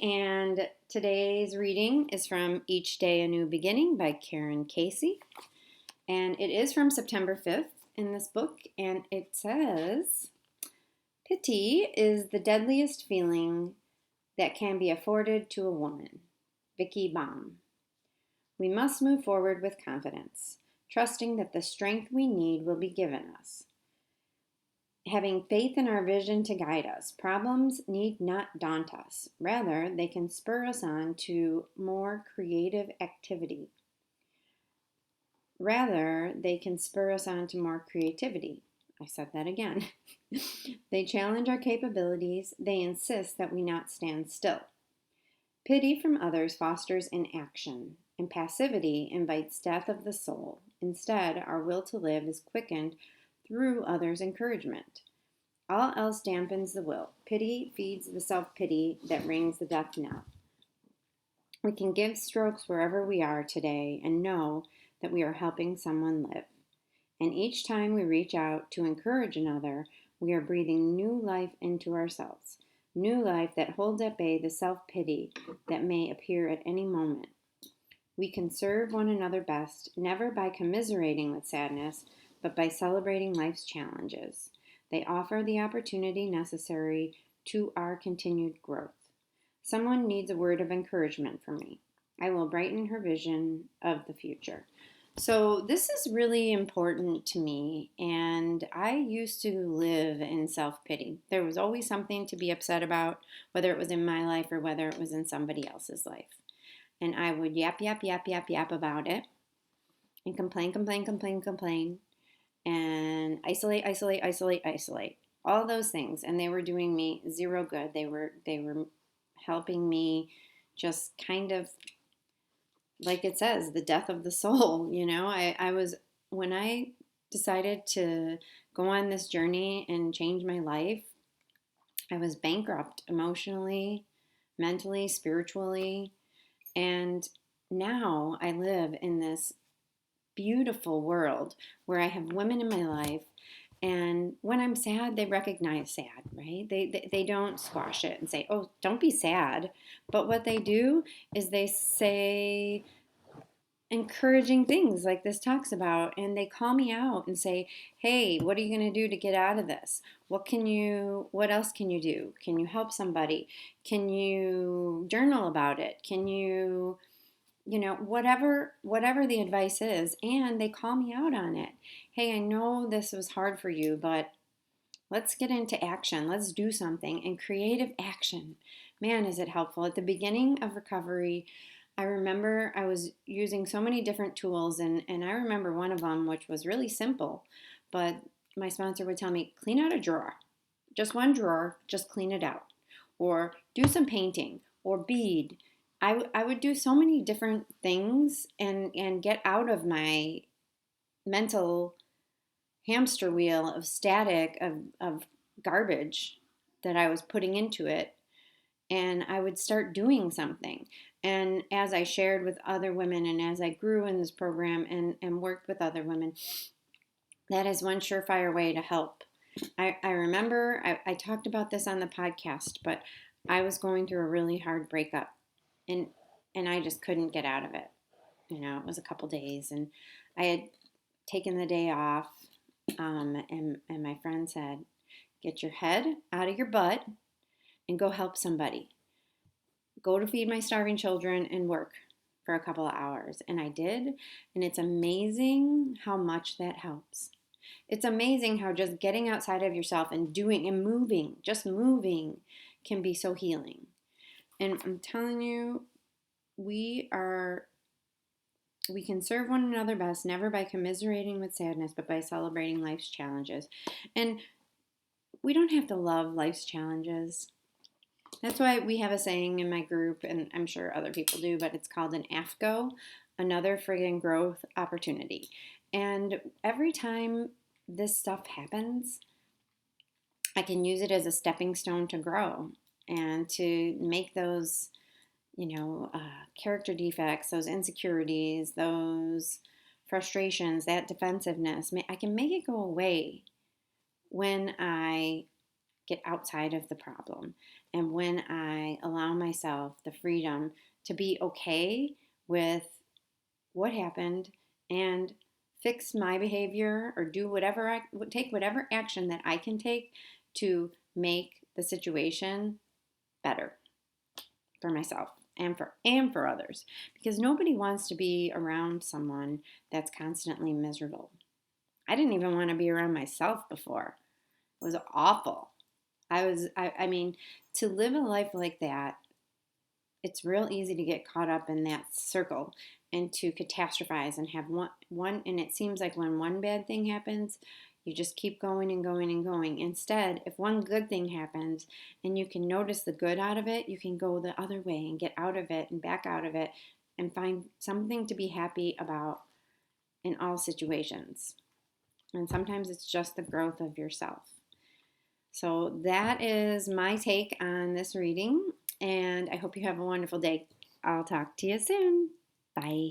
and today's reading is from Each Day a New Beginning by Karen Casey. And it is from September 5th in this book, and it says, "Pity is the deadliest feeling that can be afforded to a woman." Vicky Baum. We must move forward with confidence, trusting that the strength we need will be given us. Having faith in our vision to guide us. Problems need not daunt us. Rather, they can spur us on to more creative activity. I said that again. They challenge our capabilities. They insist that we not stand still. Pity from others fosters inaction, and passivity invites death of the soul. Instead, our will to live is quickened through others' encouragement. All else dampens the will. Pity feeds the self-pity that rings the death knell. We can give strokes wherever we are today and know that we are helping someone live. And each time we reach out to encourage another, we are breathing new life into ourselves. New life that holds at bay the self-pity that may appear at any moment. We can serve one another best, never by commiserating with sadness, but by celebrating life's challenges. They offer the opportunity necessary to our continued growth. Someone needs a word of encouragement from me. I will brighten her vision of the future. So this is really important to me, and I used to live in self-pity. There was always something to be upset about, whether it was in my life or whether it was in somebody else's life. And I would yap about it and complain, and isolate. All those things, and they were doing me zero good. They were helping me just kind of, like it says, the death of the soul. When I decided to go on this journey and change my life, I was bankrupt emotionally, mentally, spiritually, and now I live in this beautiful world where I have women in my life, and when I'm sad, they recognize sad, right? They don't squash it and say, "Oh, don't be sad." But what they do is they say encouraging things like this talks about, and they call me out and say, "Hey, what are you going to do to get out of this? What else can you do? Can you help somebody? Can you journal about it? Can you whatever the advice is," and they call me out on it. "Hey, I know this was hard for you, but let's get into action. Let's do something." And creative action, man, is it helpful. At the beginning of recovery, I remember I was using so many different tools, and I remember one of them, which was really simple, but my sponsor would tell me, clean out a drawer. Just one drawer, just clean it out. Or do some painting, or bead. I would do so many different things and get out of my mental hamster wheel of static, of garbage that I was putting into it, and I would start doing something. And as I shared with other women, and as I grew in this program and worked with other women, that is one surefire way to help. I remember I talked about this on the podcast, but I was going through a really hard breakup, and I just couldn't get out of it. It was a couple days, and I had taken the day off, and my friend said, "Get your head out of your butt and go help somebody. Go to feed my starving children and work for a couple of hours." And I did, and it's amazing how much that helps. It's amazing how just getting outside of yourself and doing and moving, just moving, can be so healing. And I'm telling you, we can serve one another best, never by commiserating with sadness, but by celebrating life's challenges. And we don't have to love life's challenges. That's why we have a saying in my group, and I'm sure other people do, but it's called an AFGO, another friggin' growth opportunity. And every time this stuff happens, I can use it as a stepping stone to grow and to make those character defects, those insecurities, those frustrations, that defensiveness, I can make it go away when I get outside of the problem. and when I allow myself the freedom to be okay with what happened and fix my behavior or do whatever take whatever action that I can take to make the situation better for myself and for others, because nobody wants to be around someone that's constantly miserable. I didn't even want to be around myself before. It was awful. I mean, to live a life like that, it's real easy to get caught up in that circle and to catastrophize and have one and it seems like when one bad thing happens, you just keep going and going and going. Instead, if one good thing happens and you can notice the good out of it, you can go the other way and get out of it and back out of it and find something to be happy about in all situations. And sometimes it's just the growth of yourself. So that is my take on this reading, and I hope you have a wonderful day. I'll talk to you soon. Bye.